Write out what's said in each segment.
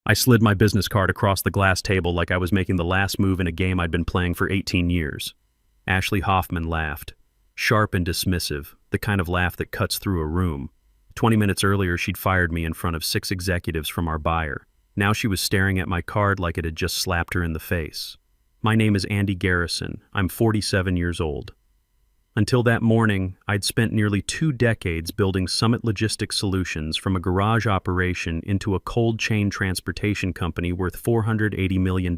I slid my business card across the glass table like I was making the last move in a game I'd been playing for 18 years. Ashley Hoffman laughed. Sharp and dismissive, the kind of laugh that cuts through a room. 20 minutes earlier, she'd fired me in front of 6 executives from our buyer. Now she was staring at my card like it had just slapped her in the face. My name is Andy Garrison. I'm 47 years old. Until that morning, I'd spent nearly 2 decades building Summit Logistics Solutions from a garage operation into a cold chain transportation company worth $480 million.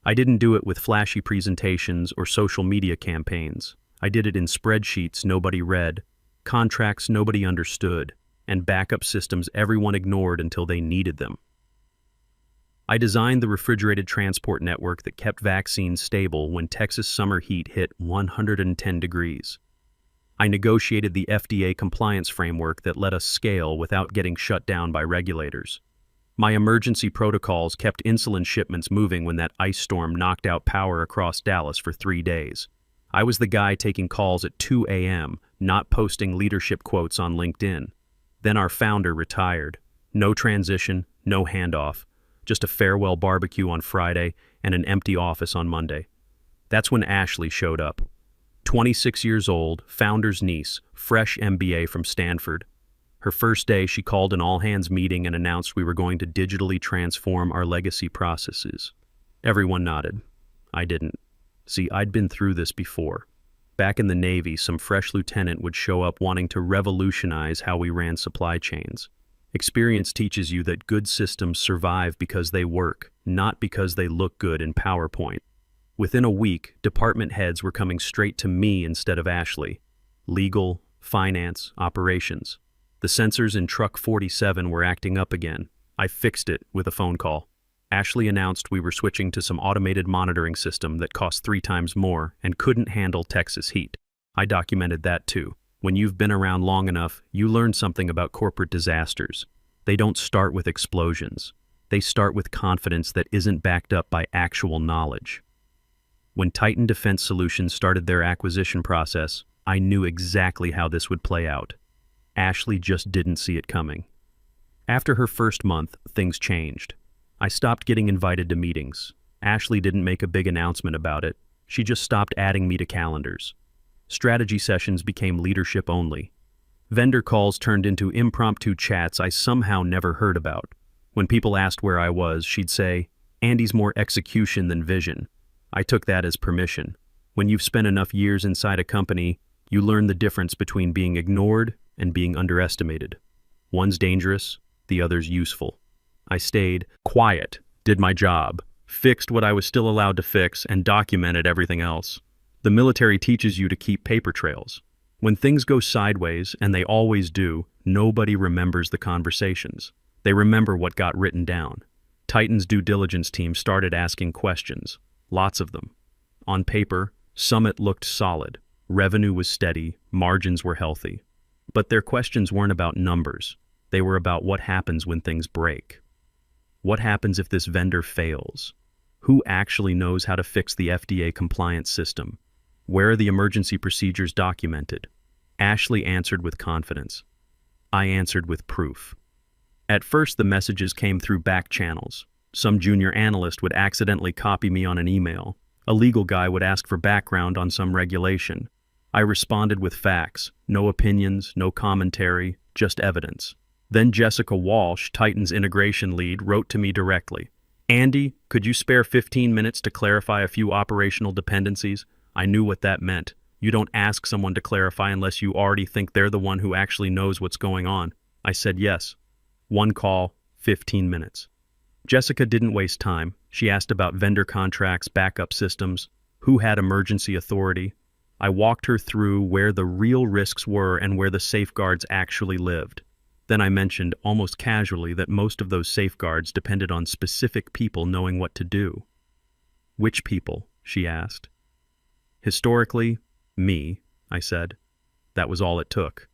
I didn't do it with flashy presentations or social media campaigns. I did it in spreadsheets nobody read, contracts nobody understood, and backup systems everyone ignored until they needed them. I designed the refrigerated transport network that kept vaccines stable when Texas summer heat hit 110 degrees. I negotiated the FDA compliance framework that let us scale without getting shut down by regulators. My emergency protocols kept insulin shipments moving when that ice storm knocked out power across Dallas for 3 days. I was the guy taking calls at 2 a.m., not posting leadership quotes on LinkedIn. Then our founder retired. No transition, no handoff. Just a farewell barbecue on Friday and an empty office on Monday. That's when Ashley showed up. 26 years old, founder's niece, fresh MBA from Stanford. Her first day, she called an all-hands meeting and announced we were going to digitally transform our legacy processes. Everyone nodded. I didn't. See, I'd been through this before. Back in the Navy, some fresh lieutenant would show up wanting to revolutionize how we ran supply chains. Experience teaches you that good systems survive because they work, not because they look good in PowerPoint. Within a week, department heads were coming straight to me instead of Ashley. Legal, finance, operations. The sensors in truck 47 were acting up again. I fixed it with a phone call. Ashley announced we were switching to some automated monitoring system that cost 3 times more and couldn't handle Texas heat. I documented that too. When you've been around long enough, you learn something about corporate disasters. They don't start with explosions. They start with confidence that isn't backed up by actual knowledge. When Titan Defense Solutions started their acquisition process, I knew exactly how this would play out. Ashley just didn't see it coming. After her first month, things changed. I stopped getting invited to meetings. Ashley didn't make a big announcement about it. She just stopped adding me to calendars. Strategy sessions became leadership only. Vendor calls turned into impromptu chats I somehow never heard about. When people asked where I was, she'd say, "Andy's more execution than vision." I took that as permission. When you've spent enough years inside a company, you learn the difference between being ignored and being underestimated. One's dangerous, the other's useful. I stayed quiet, did my job, fixed what I was still allowed to fix, and documented everything else. The military teaches you to keep paper trails. When things go sideways, and they always do, nobody remembers the conversations. They remember what got written down. Titan's due diligence team started asking questions, lots of them. On paper, Summit looked solid. Revenue was steady, margins were healthy. But their questions weren't about numbers. They were about what happens when things break. What happens if this vendor fails? Who actually knows how to fix the FDA compliance system? Where are the emergency procedures documented? Ashley answered with confidence. I answered with proof. At first, the messages came through back channels. Some junior analyst would accidentally copy me on an email. A legal guy would ask for background on some regulation. I responded with facts, no opinions, no commentary, just evidence. Then Jessica Walsh, Titan's integration lead, wrote to me directly. "Andy, could you spare 15 minutes to clarify a few operational dependencies?" I knew what that meant. You don't ask someone to clarify unless you already think they're the one who actually knows what's going on. I said yes. 1 call, 15 minutes. Jessica didn't waste time. She asked about vendor contracts, backup systems, who had emergency authority. I walked her through where the real risks were and where the safeguards actually lived. Then I mentioned, almost casually, that most of those safeguards depended on specific people knowing what to do. "Which people?" she asked. "Historically, me," I said. That was all it took.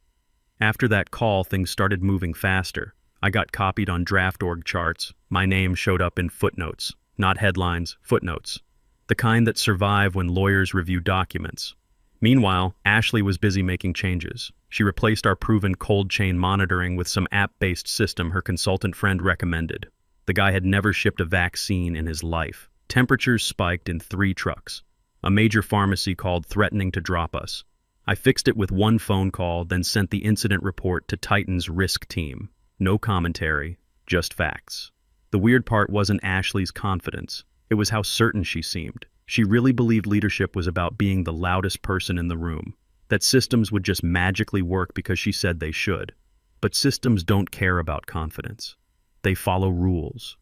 After that call, things started moving faster. I got copied on draft org charts. My name showed up in footnotes, not headlines, footnotes. The kind that survive when lawyers review documents. Meanwhile, Ashley was busy making changes. She replaced our proven cold chain monitoring with some app-based system her consultant friend recommended. The guy had never shipped a vaccine in his life. Temperatures spiked in 3 trucks. A major pharmacy called threatening to drop us. I fixed it with 1 phone call, then sent the incident report to Titan's risk team. No commentary, just facts. The weird part wasn't Ashley's confidence. It was how certain she seemed. She really believed leadership was about being the loudest person in the room, that systems would just magically work because she said they should. But systems don't care about confidence. They follow rules.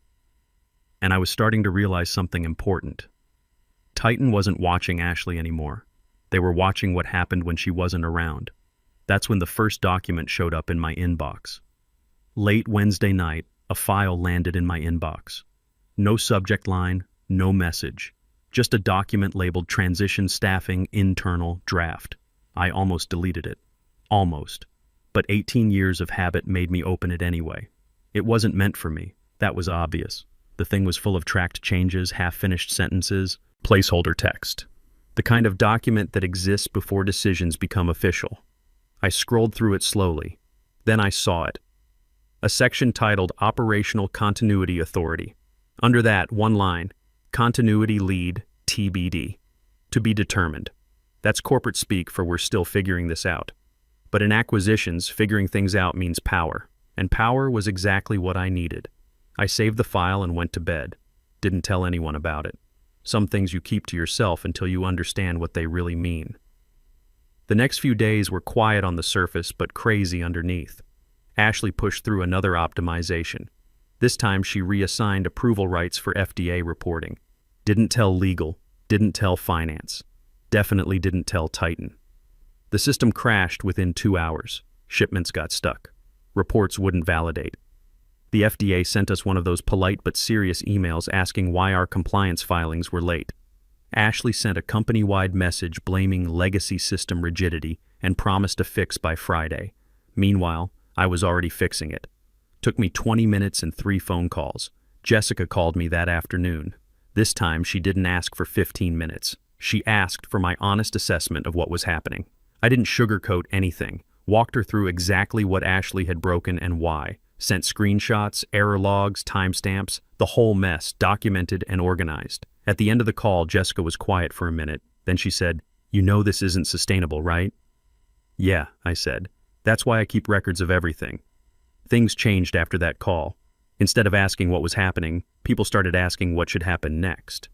And I was starting to realize something important. Titan wasn't watching Ashley anymore. They were watching what happened when she wasn't around. That's when the first document showed up in my inbox. Late Wednesday night, a file landed in my inbox. No subject line, no message. Just a document labeled Transition Staffing Internal Draft. I almost deleted it. Almost. But 18 years of habit made me open it anyway. It wasn't meant for me. That was obvious. The thing was full of tracked changes, half-finished sentences, placeholder text. The kind of document that exists before decisions become official. I scrolled through it slowly. Then I saw it. A section titled Operational Continuity Authority. Under that, 1 line, Continuity Lead, TBD. To be determined. That's corporate speak for we're still figuring this out. But in acquisitions, figuring things out means power. And power was exactly what I needed. I saved the file and went to bed. Didn't tell anyone about it. Some things you keep to yourself until you understand what they really mean. The next few days were quiet on the surface, but crazy underneath. Ashley pushed through another optimization. This time she reassigned approval rights for FDA reporting. Didn't tell legal, didn't tell finance. Definitely didn't tell Titan. The system crashed within 2 hours. Shipments got stuck. Reports wouldn't validate. The FDA sent us one of those polite but serious emails asking why our compliance filings were late. Ashley sent a company-wide message blaming legacy system rigidity and promised a fix by Friday. Meanwhile, I was already fixing it. Took me 20 minutes and 3 phone calls. Jessica called me that afternoon. This time, she didn't ask for 15 minutes. She asked for my honest assessment of what was happening. I didn't sugarcoat anything. Walked her through exactly what Ashley had broken and why. Sent screenshots, error logs, timestamps, the whole mess, documented and organized. At the end of the call, Jessica was quiet for a minute. Then she said, "You know this isn't sustainable, right?" "Yeah," I said. "That's why I keep records of everything." Things changed after that call. Instead of asking what was happening, people started asking what should happen next.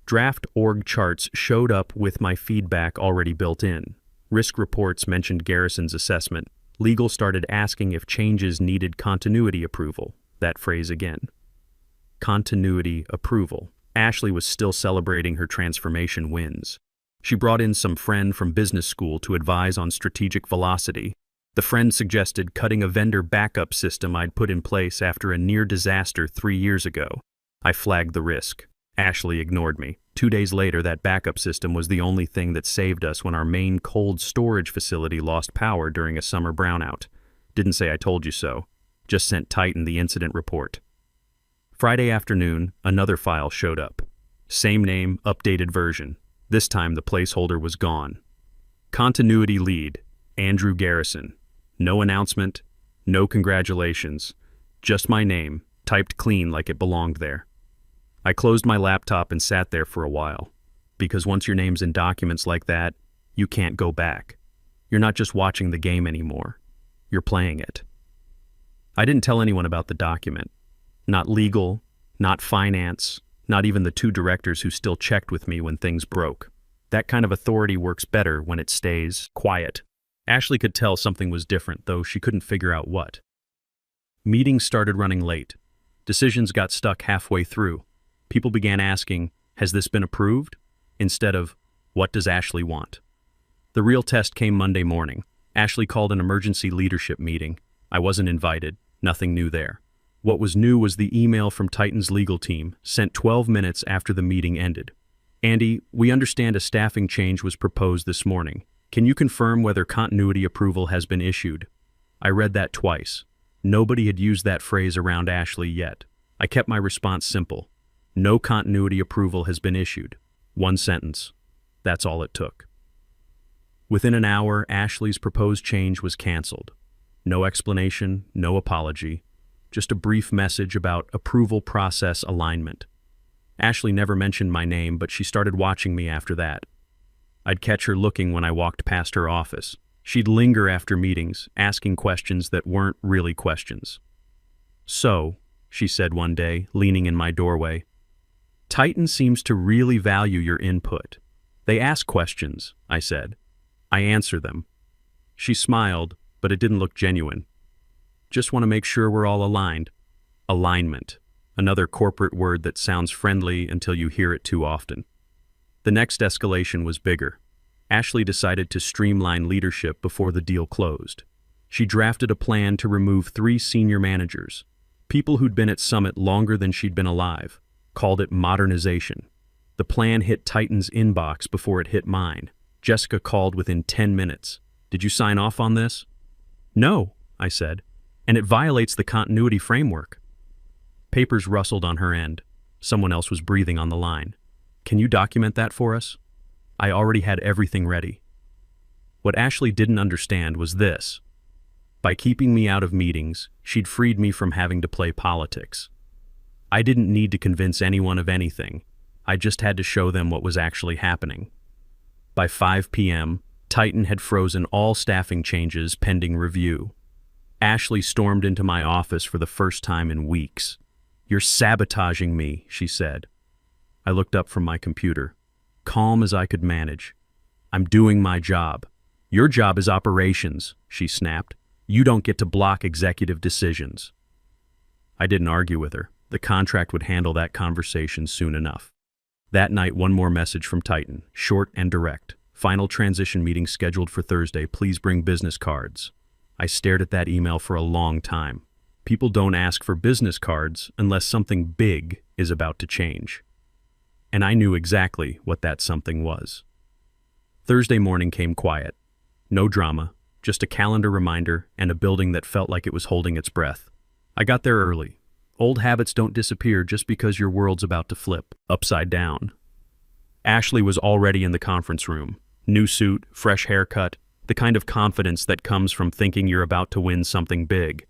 Draft org charts showed up with my feedback already built in. Risk reports mentioned Garrison's assessment. Legal started asking if changes needed continuity approval. That phrase again. Continuity approval. Ashley was still celebrating her transformation wins. She brought in some friend from business school to advise on strategic velocity. The friend suggested cutting a vendor backup system I'd put in place after a near disaster 3 years ago. I flagged the risk. Ashley ignored me. 2 days later, that backup system was the only thing that saved us when our main cold storage facility lost power during a summer brownout. Didn't say I told you so. Just sent Titan the incident report. Friday afternoon, another file showed up. Same name, updated version. This time the placeholder was gone. Continuity lead, Andrew Garrison. No announcement, no congratulations. Just my name, typed clean like it belonged there. I closed my laptop and sat there for a while. Because once your name's in documents like that, you can't go back. You're not just watching the game anymore. You're playing it. I didn't tell anyone about the document. Not legal, not finance, not even the 2 directors who still checked with me when things broke. That kind of authority works better when it stays quiet. Ashley could tell something was different, though she couldn't figure out what. Meetings started running late. Decisions got stuck halfway through. People began asking, "Has this been approved?" instead of, "What does Ashley want?" The real test came Monday morning. Ashley called an emergency leadership meeting. I wasn't invited. Nothing new there. What was new was the email from Titan's legal team, sent 12 minutes after the meeting ended. "Andy, we understand a staffing change was proposed this morning. Can you confirm whether continuity approval has been issued?" I read that twice. Nobody had used that phrase around Ashley yet. I kept my response simple. No continuity approval has been issued. 1 sentence. That's all it took. Within an hour, Ashley's proposed change was canceled. No explanation, no apology. just a brief message about approval process alignment. Ashley never mentioned my name, but she started watching me after that. I'd catch her looking when I walked past her office. She'd linger after meetings, asking questions that weren't really questions. "So," she said one day, leaning in my doorway, "Titan seems to really value your input. They ask questions," I said. "I answer them." She smiled, but it didn't look genuine. "Just want to make sure we're all aligned." Alignment, another corporate word that sounds friendly until you hear it too often. The next escalation was bigger. Ashley decided to streamline leadership before the deal closed. She drafted a plan to remove 3 senior managers, people who'd been at Summit longer than she'd been alive, called it modernization. The plan hit Titan's inbox before it hit mine. Jessica called within 10 minutes. "Did you sign off on this?" "No," I said, "and it violates the continuity framework." Papers rustled on her end. Someone else was breathing on the line. "Can you document that for us?" I already had everything ready. What Ashley didn't understand was this. By keeping me out of meetings, she'd freed me from having to play politics. I didn't need to convince anyone of anything. I just had to show them what was actually happening. By 5 p.m., Titan had frozen all staffing changes pending review. Ashley stormed into my office for the first time in weeks. "You're sabotaging me," she said. I looked up from my computer, calm as I could manage. "I'm doing my job." "Your job is operations," she snapped. "You don't get to block executive decisions." I didn't argue with her. The contract would handle that conversation soon enough. That night, one more message from Titan, short and direct. "Final transition meeting scheduled for Thursday. Please bring business cards." I stared at that email for a long time. People don't ask for business cards unless something big is about to change. And I knew exactly what that something was. Thursday morning came quiet. No drama, just a calendar reminder and a building that felt like it was holding its breath. I got there early. Old habits don't disappear just because your world's about to flip upside down. Ashley was already in the conference room. New suit, fresh haircut, the kind of confidence that comes from thinking you're about to win something big.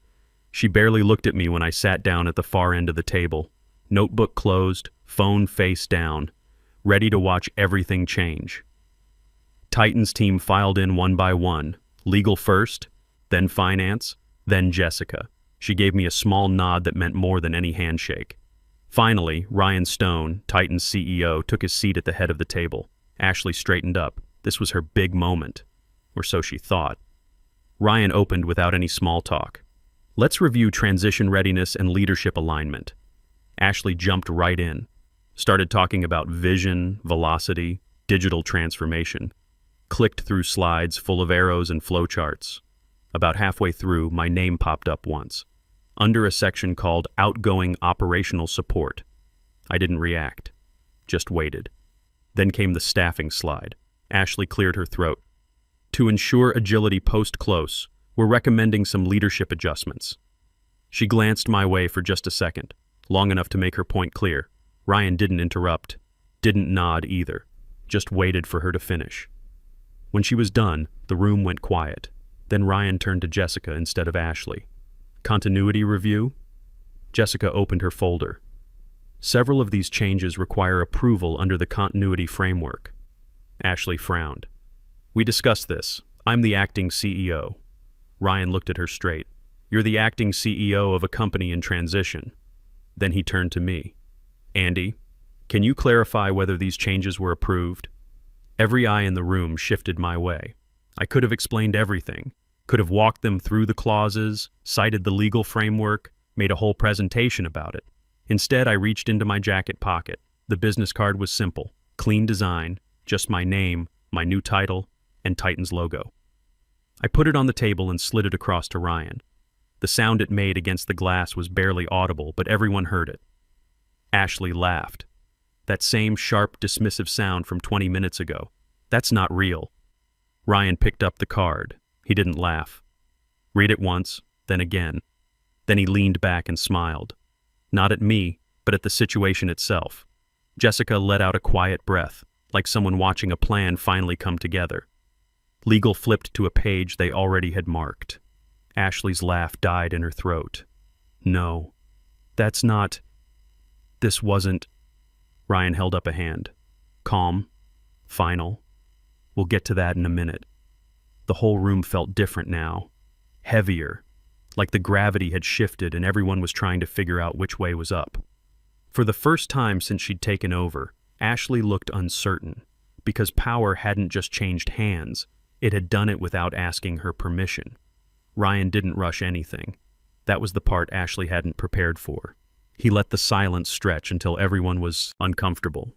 She barely looked at me when I sat down at the far end of the table. Notebook closed, phone face down, ready to watch everything change. Titan's team filed in one by one, legal first, then finance, then Jessica. She gave me a small nod that meant more than any handshake. Finally, Ryan Stone, Titan's CEO, took his seat at the head of the table. Ashley straightened up. This was her big moment, or so she thought. Ryan opened without any small talk. "Let's review transition readiness and leadership alignment." Ashley jumped right in, started talking about vision, velocity, digital transformation, clicked through slides full of arrows and flowcharts. About halfway through, my name popped up once, under a section called Outgoing Operational Support. I didn't react, just waited. Then came the staffing slide. Ashley cleared her throat. "To ensure agility post-close, we're recommending some leadership adjustments." She glanced my way for just a second, long enough to make her point clear. Ryan didn't interrupt, didn't nod either, just waited for her to finish. When she was done, the room went quiet. Then Ryan turned to Jessica instead of Ashley. "Continuity review?" Jessica opened her folder. "Several of these changes require approval under the continuity framework." Ashley frowned. "We discussed this. I'm the acting CEO." Ryan looked at her straight. "You're the acting CEO of a company in transition." Then he turned to me. "Andy, can you clarify whether these changes were approved?" Every eye in the room shifted my way. I could have explained everything, could have walked them through the clauses, cited the legal framework, made a whole presentation about it. Instead, I reached into my jacket pocket. The business card was simple, clean design, just my name, my new title, and Titan's logo. I put it on the table and slid it across to Ryan. The sound it made against the glass was barely audible, but everyone heard it. Ashley laughed. That same sharp, dismissive sound from 20 minutes ago. "That's not real." Ryan picked up the card. He didn't laugh. Read it once, then again. Then he leaned back and smiled. Not at me, but at the situation itself. Jessica let out a quiet breath, like someone watching a plan finally come together. Legal flipped to a page they already had marked. Ashley's laugh died in her throat. No, that's not. This wasn't. Ryan held up a hand. Calm. Final. We'll get to that in a minute. The whole room felt different now. Heavier. Like the gravity had shifted and everyone was trying to figure out which way was up. For the first time since she'd taken over, Ashley looked uncertain, because power hadn't just changed hands, it had done it without asking her permission. Ryan didn't rush anything. That was the part Ashley hadn't prepared for. He let the silence stretch until everyone was uncomfortable.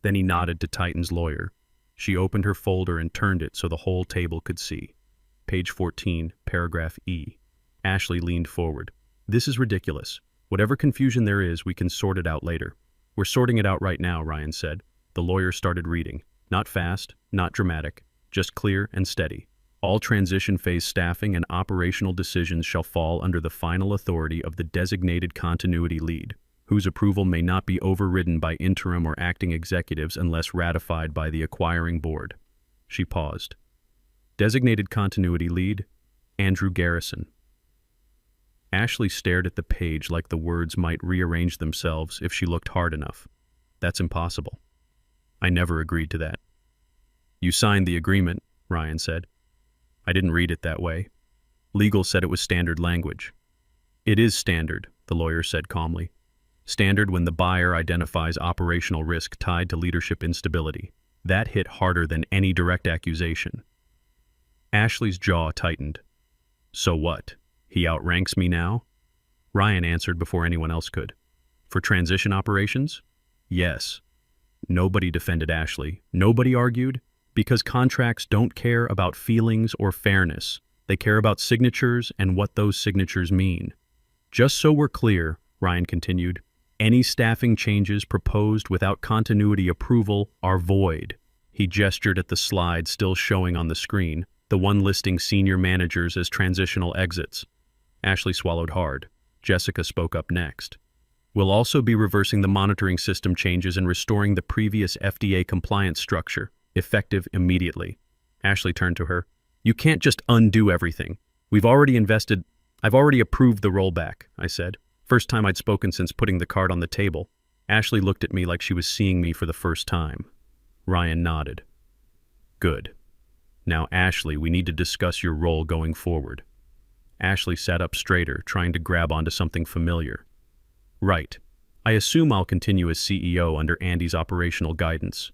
Then he nodded to Titan's lawyer. She opened her folder and turned it so the whole table could see. Page 14, paragraph E. Ashley leaned forward. This is ridiculous. Whatever confusion there is, we can sort it out later. We're sorting it out right now, Ryan said. The lawyer started reading. Not fast, not dramatic, just clear and steady. All transition phase staffing and operational decisions shall fall under the final authority of the designated continuity lead, whose approval may not be overridden by interim or acting executives unless ratified by the acquiring board. She paused. Designated continuity lead, Andrew Garrison. Ashley stared at the page like the words might rearrange themselves if she looked hard enough. That's impossible. I never agreed to that. You signed the agreement, Ryan said. I didn't read it that way. Legal said it was standard language. It is standard, the lawyer said calmly. Standard when the buyer identifies operational risk tied to leadership instability. That hit harder than any direct accusation. Ashley's jaw tightened. So what? He outranks me now? Ryan answered before anyone else could. For transition operations? Yes. Nobody defended Ashley. Nobody argued, because contracts don't care about feelings or fairness. They care about signatures and what those signatures mean. Just so we're clear, Ryan continued, any staffing changes proposed without continuity approval are void. He gestured at the slide still showing on the screen, the one listing senior managers as transitional exits. Ashley swallowed hard. Jessica spoke up next. We'll also be reversing the monitoring system changes and restoring the previous FDA compliance structure, effective immediately. Ashley turned to her. You can't just undo everything. I've already approved the rollback, I said. First time I'd spoken since putting the card on the table. Ashley looked at me like she was seeing me for the first time. Ryan nodded. Good. Now, Ashley, we need to discuss your role going forward. Ashley sat up straighter, trying to grab onto something familiar. Right. I assume I'll continue as CEO under Andy's operational guidance.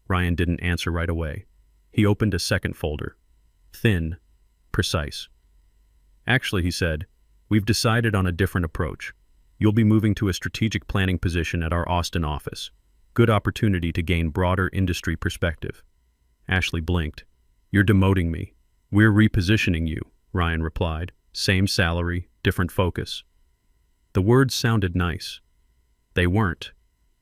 Ryan didn't answer right away. He opened a second folder. Thin. Precise. Actually, he said, we've decided on a different approach. You'll be moving to a strategic planning position at our Austin office. Good opportunity to gain broader industry perspective. Ashley blinked. You're demoting me. We're repositioning you, Ryan replied. Same salary, different focus. The words sounded nice. They weren't.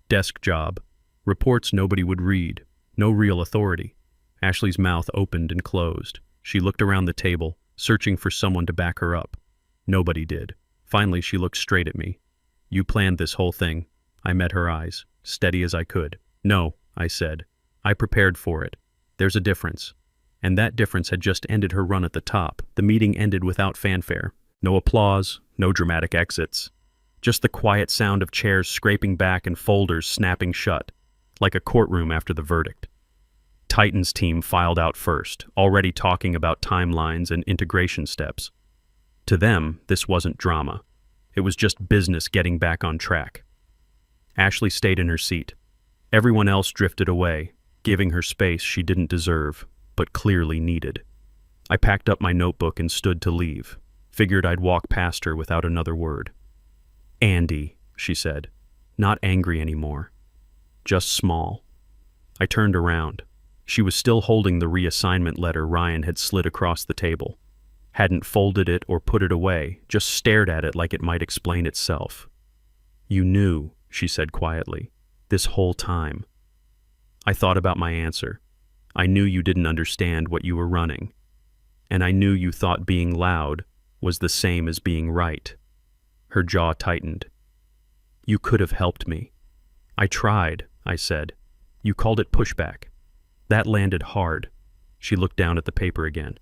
Desk job. Reports nobody would read. No real authority. Ashley's mouth opened and closed. She looked around the table, searching for someone to back her up. Nobody did. Finally, she looked straight at me. You planned this whole thing. I met her eyes, steady as I could. No, I said. I prepared for it. There's a difference. And that difference had just ended her run at the top. The meeting ended without fanfare. No applause, no dramatic exits. Just the quiet sound of chairs scraping back and folders snapping shut, like a courtroom after the verdict. Titan's team filed out first, already talking about timelines and integration steps. To them, this wasn't drama. It was just business getting back on track. Ashley stayed in her seat. Everyone else drifted away, giving her space she didn't deserve, but clearly needed. I packed up my notebook and stood to leave. Figured I'd walk past her without another word. Andy, she said, not angry anymore. Just small. I turned around. She was still holding the reassignment letter Ryan had slid across the table. Hadn't folded it or put it away, just stared at it like it might explain itself. You knew, she said quietly, this whole time. I thought about my answer. I knew you didn't understand what you were running. And I knew you thought being loud was the same as being right. Her jaw tightened. You could have helped me. I tried, I said. You called it pushback. That landed hard. She looked down at the paper again.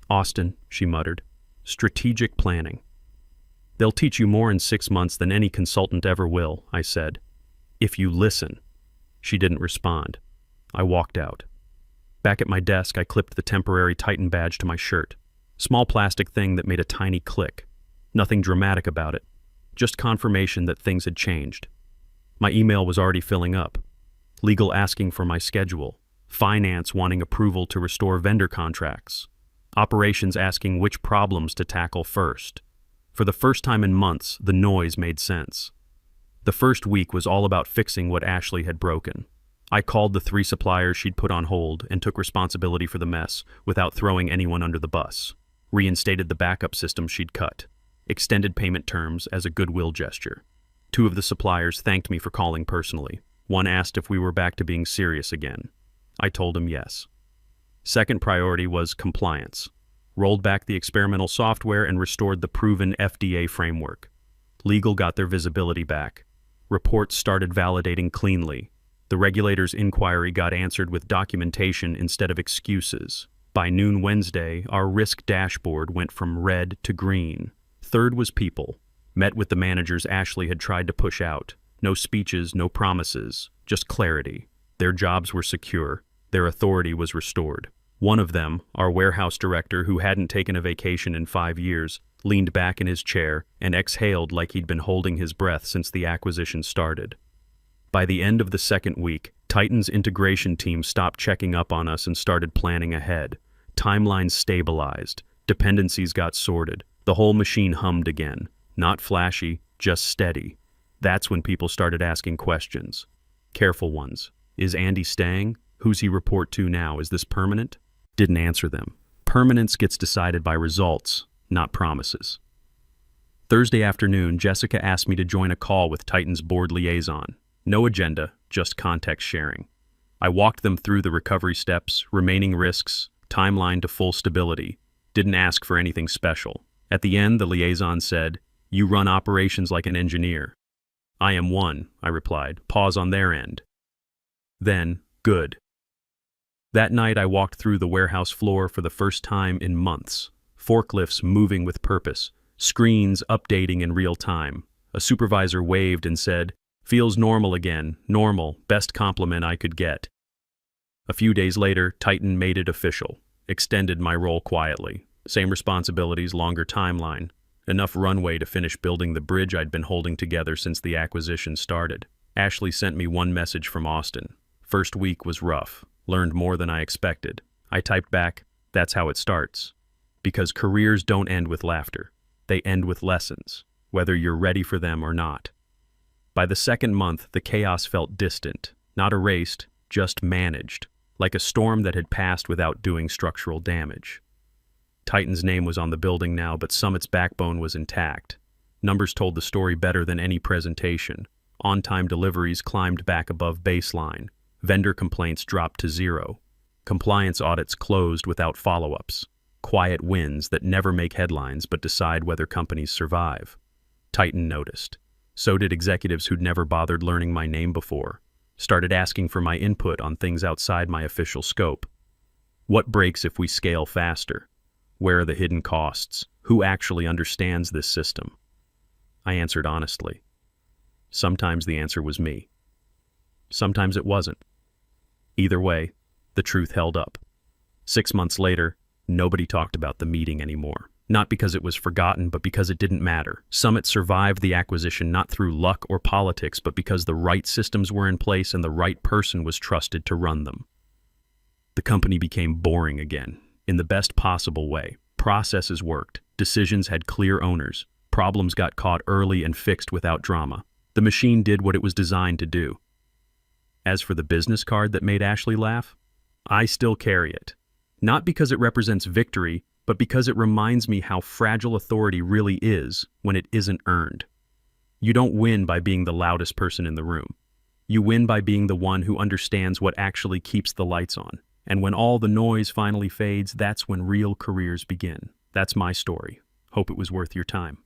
Austin, she muttered. Strategic planning. They'll teach you more in 6 months than any consultant ever will, I said. If you listen. She didn't respond. I walked out. Back at my desk, I clipped the temporary Titan badge to my shirt. Small plastic thing that made a tiny click. Nothing dramatic about it. Just confirmation that things had changed. My email was already filling up. Legal asking for my schedule. Finance wanting approval to restore vendor contracts. Operations asking which problems to tackle first. For the first time in months, the noise made sense. The first week was all about fixing what Ashley had broken. I called the 3 suppliers she'd put on hold and took responsibility for the mess without throwing anyone under the bus. Reinstated the backup system she'd cut. Extended payment terms as a goodwill gesture. 2 of the suppliers thanked me for calling personally. One asked if we were back to being serious again. I told him yes. Second priority was compliance. Rolled back the experimental software and restored the proven FDA framework. Legal got their visibility back. Reports started validating cleanly. The regulator's inquiry got answered with documentation instead of excuses. By noon Wednesday, our risk dashboard went from red to green. Third was people. Met with the managers Ashley had tried to push out. No speeches, no promises, just clarity. Their jobs were secure. Their authority was restored. One of them, our warehouse director who hadn't taken a vacation in 5 years, leaned back in his chair and exhaled like he'd been holding his breath since the acquisition started. By the end of the second week, Titan's integration team stopped checking up on us and started planning ahead. Timelines stabilized. Dependencies got sorted. The whole machine hummed again. Not flashy, just steady. That's when people started asking questions. Careful ones. Is Andy staying? Who's he report to now? Is this permanent? Didn't answer them. Permanence gets decided by results, not promises. Thursday afternoon, Jessica asked me to join a call with Titan's board liaison. No agenda, just context sharing. I walked them through the recovery steps, remaining risks, timeline to full stability. Didn't ask for anything special. At the end, the liaison said, "You run operations like an engineer." "I am one," I replied. Pause on their end. Then, "Good." That night I walked through the warehouse floor for the first time in months. Forklifts moving with purpose, screens updating in real time. A supervisor waved and said, "Feels normal again, normal, best compliment I could get." A few days later, Titan made it official. Extended my role quietly. Same responsibilities, longer timeline. Enough runway to finish building the bridge I'd been holding together since the acquisition started. Ashley sent me one message from Austin. First week was rough. Learned more than I expected. I typed back, "That's how it starts." Because careers don't end with laughter. They end with lessons, whether you're ready for them or not. By the second month, the chaos felt distant, not erased, just managed, like a storm that had passed without doing structural damage. Titan's name was on the building now, but Summit's backbone was intact. Numbers told the story better than any presentation. On-time deliveries climbed back above baseline. Vendor complaints dropped to 0. Compliance audits closed without follow-ups. Quiet wins that never make headlines but decide whether companies survive. Titan noticed. So did executives who'd never bothered learning my name before. Started asking for my input on things outside my official scope. What breaks if we scale faster? Where are the hidden costs? Who actually understands this system? I answered honestly. Sometimes the answer was me. Sometimes it wasn't. Either way, the truth held up. 6 months later, nobody talked about the meeting anymore. Not because it was forgotten, but because it didn't matter. Summit survived the acquisition not through luck or politics, but because the right systems were in place and the right person was trusted to run them. The company became boring again, in the best possible way. Processes worked. Decisions had clear owners. Problems got caught early and fixed without drama. The machine did what it was designed to do. As for the business card that made Ashley laugh, I still carry it. Not because it represents victory, but because it reminds me how fragile authority really is when it isn't earned. You don't win by being the loudest person in the room. You win by being the one who understands what actually keeps the lights on. And when all the noise finally fades, that's when real careers begin. That's my story. Hope it was worth your time.